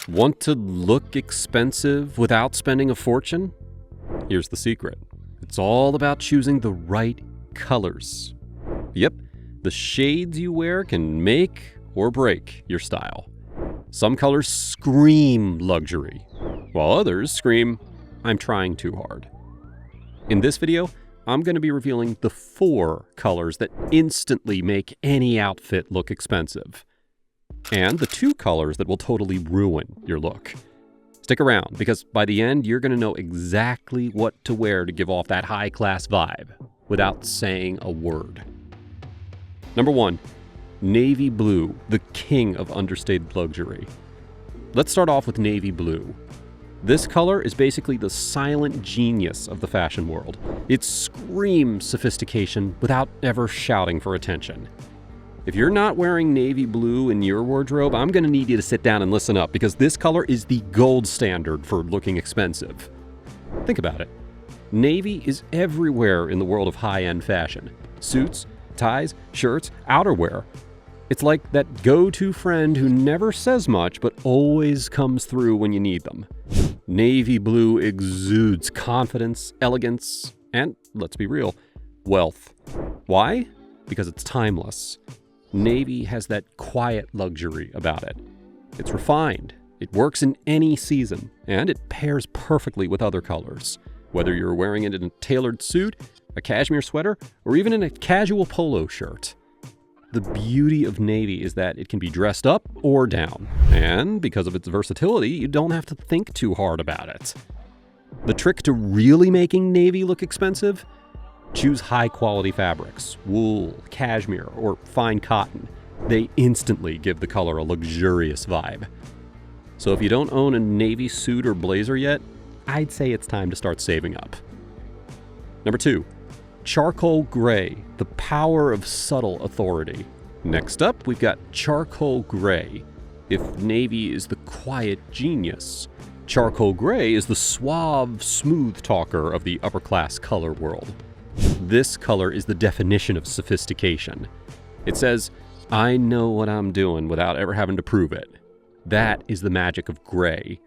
Want to look expensive without spending a fortune? Here's the secret. It's all about choosing the right colors. Yep, the shades you wear can make or break your style. Some colors scream luxury, while others scream, I'm trying too hard. In this video, I'm going to be revealing the 4 colors that instantly make any outfit look expensive, and the 2 colors that will totally ruin your look. Stick around, because by the end, you're going to know exactly what to wear to give off that high-class vibe without saying a word. Number 1, navy blue, the king of understated luxury. Let's start off with navy blue. This color is basically the silent genius of the fashion world. It screams sophistication without ever shouting for attention. If you're not wearing navy blue in your wardrobe, I'm going to need you to sit down and listen up, because this color is the gold standard for looking expensive. Think about it. Navy is everywhere in the world of high-end fashion. Suits, ties, shirts, outerwear. It's like that go-to friend who never says much but always comes through when you need them. Navy blue exudes confidence, elegance, and, let's be real, wealth. Why? Because it's timeless. Navy has that quiet luxury about it. It's refined, it works in any season, and it pairs perfectly with other colors. Whether you're wearing it in a tailored suit, a cashmere sweater, or even in a casual polo shirt. The beauty of navy is that it can be dressed up or down, and because of its versatility, you don't have to think too hard about it. The trick to really making navy look expensive? Choose high-quality fabrics, wool, cashmere, or fine cotton. They instantly give the color a luxurious vibe. So if you don't own a navy suit or blazer yet, I'd say it's time to start saving up. Number 2, charcoal gray, the power of subtle authority. Next up, we've got charcoal gray. If navy is the quiet genius, charcoal gray is the suave, smooth talker of the upper-class color world. This color is the definition of sophistication. It says, I know what I'm doing without ever having to prove it. That is the magic of gray.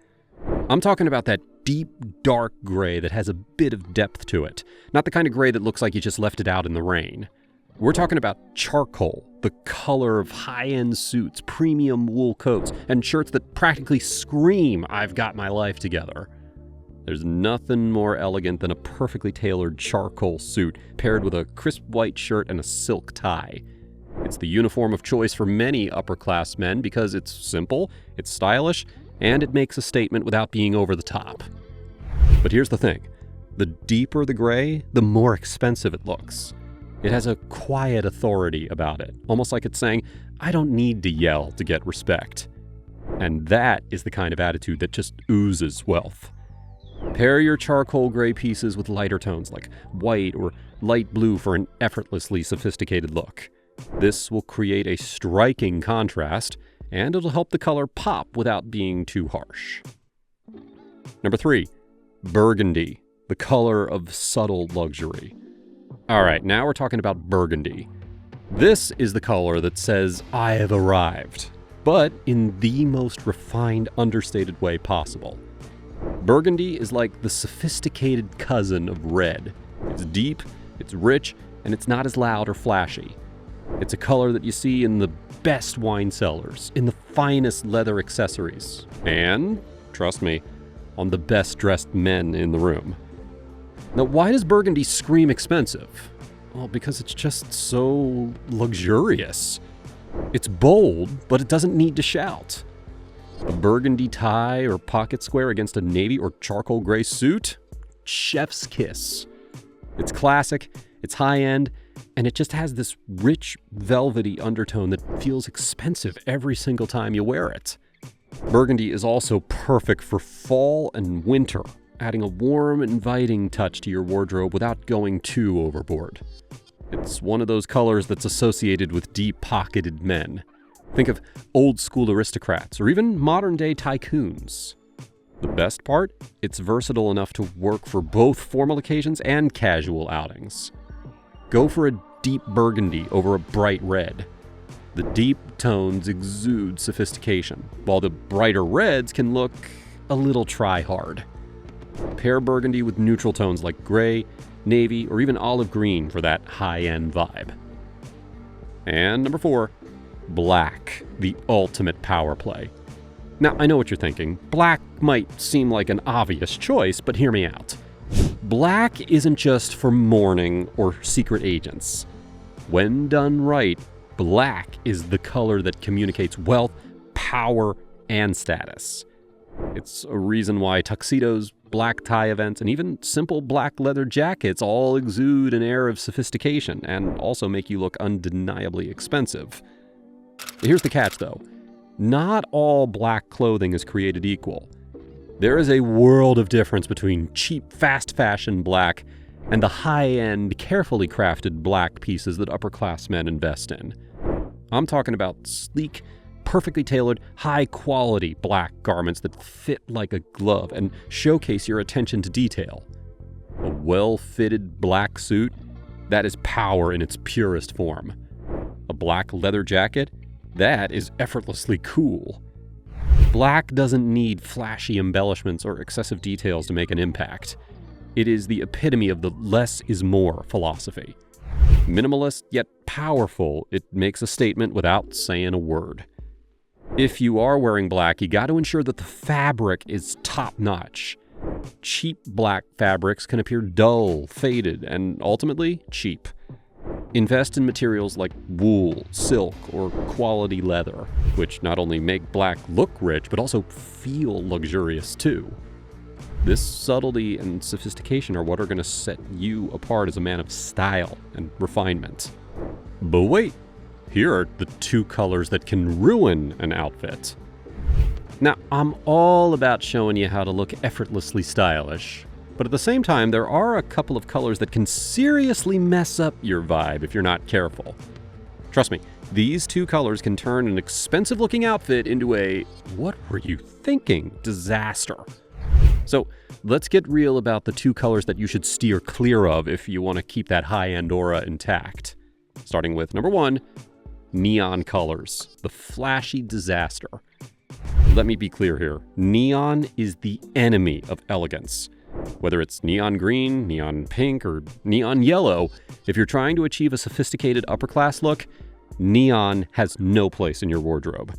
I'm talking about that deep, dark gray that has a bit of depth to it. Not the kind of gray that looks like you just left it out in the rain. We're talking about charcoal, the color of high-end suits, premium wool coats, and shirts that practically scream, I've got my life together. There's nothing more elegant than a perfectly tailored charcoal suit paired with a crisp white shirt and a silk tie. It's the uniform of choice for many upper-class men because it's simple, it's stylish, and it makes a statement without being over the top. But here's the thing. The deeper the gray, the more expensive it looks. It has a quiet authority about it, almost like it's saying, I don't need to yell to get respect. And that is the kind of attitude that just oozes wealth. Pair your charcoal gray pieces with lighter tones like white or light blue for an effortlessly sophisticated look. This will create a striking contrast, and it'll help the color pop without being too harsh. Number 3, burgundy, the color of subtle luxury. All right, now we're talking about burgundy. This is the color that says, I have arrived, but in the most refined, understated way possible. Burgundy is like the sophisticated cousin of red. It's deep, it's rich, and it's not as loud or flashy. It's a color that you see in the best wine cellars, in the finest leather accessories, and, trust me, on the best dressed men in the room. Now, why does burgundy scream expensive? Well, because it's just so luxurious. It's bold, but it doesn't need to shout. A burgundy tie or pocket square against a navy or charcoal gray suit? Chef's kiss. It's classic, it's high-end, and it just has this rich, velvety undertone that feels expensive every single time you wear it. Burgundy is also perfect for fall and winter, adding a warm, inviting touch to your wardrobe without going too overboard. It's one of those colors that's associated with deep-pocketed men. Think of old-school aristocrats, or even modern-day tycoons. The best part? It's versatile enough to work for both formal occasions and casual outings. Go for a deep burgundy over a bright red. The deep tones exude sophistication, while the brighter reds can look a little try-hard. Pair burgundy with neutral tones like gray, navy, or even olive green for that high-end vibe. And number 4, black, the ultimate power play. Now, I know what you're thinking. Black might seem like an obvious choice, but hear me out. Black isn't just for mourning or secret agents. When done right, black is the color that communicates wealth, power, and status. It's a reason why tuxedos, black tie events, and even simple black leather jackets all exude an air of sophistication and also make you look undeniably expensive. Here's the catch, though. Not all black clothing is created equal. There is a world of difference between cheap, fast fashion black and the high-end, carefully crafted black pieces that upperclassmen invest in. I'm talking about sleek, perfectly tailored, high-quality black garments that fit like a glove and showcase your attention to detail. A well-fitted black suit, that is power in its purest form. A black leather jacket, that is effortlessly cool. Black doesn't need flashy embellishments or excessive details to make an impact. It is the epitome of the less is more philosophy. Minimalist yet powerful, it makes a statement without saying a word. If you are wearing black, you got to ensure that the fabric is top-notch. Cheap black fabrics can appear dull, faded, and ultimately cheap. Invest in materials like wool, silk, or quality leather, which not only make black look rich, but also feel luxurious too. This subtlety and sophistication are what are going to set you apart as a man of style and refinement. But wait, here are the 2 colors that can ruin an outfit. Now, I'm all about showing you how to look effortlessly stylish, but at the same time, there are a couple of colors that can seriously mess up your vibe if you're not careful. Trust me, these 2 colors can turn an expensive-looking outfit into a "what were you thinking?" disaster. So let's get real about the 2 colors that you should steer clear of if you want to keep that high-end aura intact. Starting with number 1, neon colors, the flashy disaster. Let me be clear here. Neon is the enemy of elegance. Whether it's neon green, neon pink, or neon yellow, if you're trying to achieve a sophisticated upper-class look, neon has no place in your wardrobe.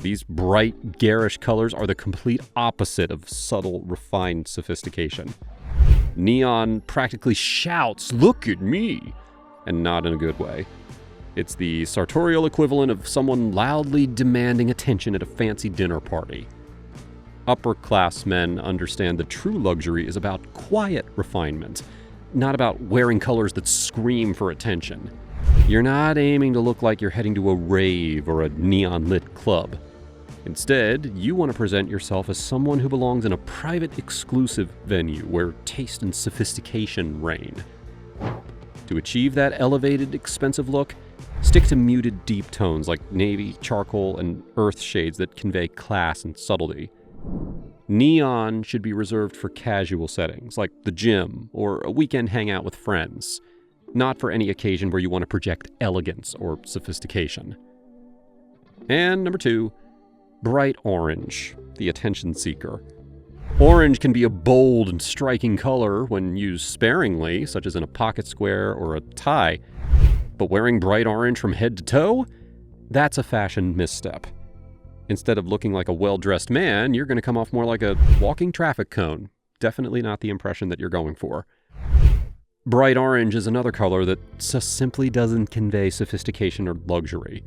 These bright, garish colors are the complete opposite of subtle, refined sophistication. Neon practically shouts, "Look at me!" and not in a good way. It's the sartorial equivalent of someone loudly demanding attention at a fancy dinner party. Upper-class men understand that true luxury is about quiet refinement, not about wearing colors that scream for attention. You're not aiming to look like you're heading to a rave or a neon-lit club. Instead, you want to present yourself as someone who belongs in a private, exclusive venue where taste and sophistication reign. To achieve that elevated, expensive look, stick to muted, deep tones like navy, charcoal, and earth shades that convey class and subtlety. Neon should be reserved for casual settings, like the gym or a weekend hangout with friends, not for any occasion where you want to project elegance or sophistication. And number 2, bright orange, the attention seeker. Orange can be a bold and striking color when used sparingly, such as in a pocket square or a tie. But wearing bright orange from head to toe? That's a fashion misstep. Instead of looking like a well-dressed man, you're going to come off more like a walking traffic cone. Definitely not the impression that you're going for. Bright orange is another color that just simply doesn't convey sophistication or luxury.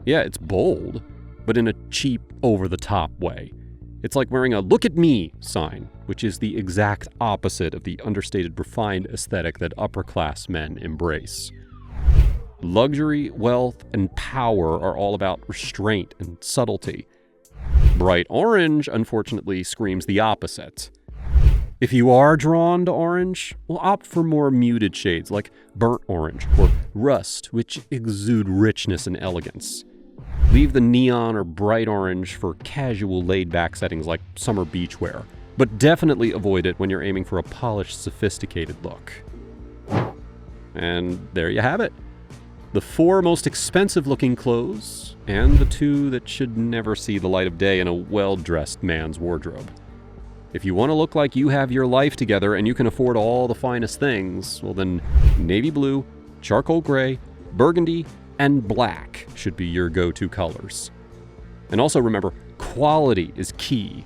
Yeah, it's bold, but in a cheap, over-the-top way. It's like wearing a "look at me" sign, which is the exact opposite of the understated, refined aesthetic that upper-class men embrace. Luxury, wealth, and power are all about restraint and subtlety. Bright orange, unfortunately, screams the opposite. If you are drawn to orange, well, opt for more muted shades like burnt orange or rust, which exude richness and elegance. Leave the neon or bright orange for casual, laid-back settings like summer beachwear, but definitely avoid it when you're aiming for a polished, sophisticated look. And there you have it. the 4 most expensive looking clothes, and the 2 that should never see the light of day in a well-dressed man's wardrobe. If you want to look like you have your life together and you can afford all the finest things, well then navy blue, charcoal gray, burgundy, and black should be your go-to colors. And also remember, quality is key.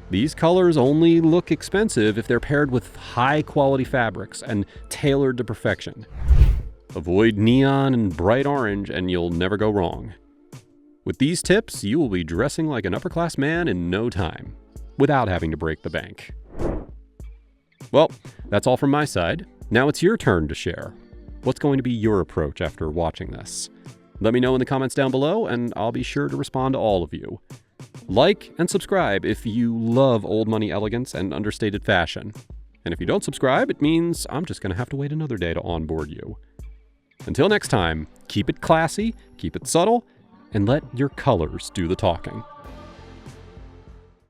These colors only look expensive if they're paired with high-quality fabrics and tailored to perfection. Avoid neon and bright orange and you'll never go wrong. With these tips, you will be dressing like an upper-class man in no time, without having to break the bank. Well, that's all from my side. Now it's your turn to share. What's going to be your approach after watching this? Let me know in the comments down below, and I'll be sure to respond to all of you. Like and subscribe if you love old money elegance and understated fashion. And if you don't subscribe, it means I'm just going to have to wait another day to onboard you. Until next time, keep it classy, keep it subtle, and let your colors do the talking.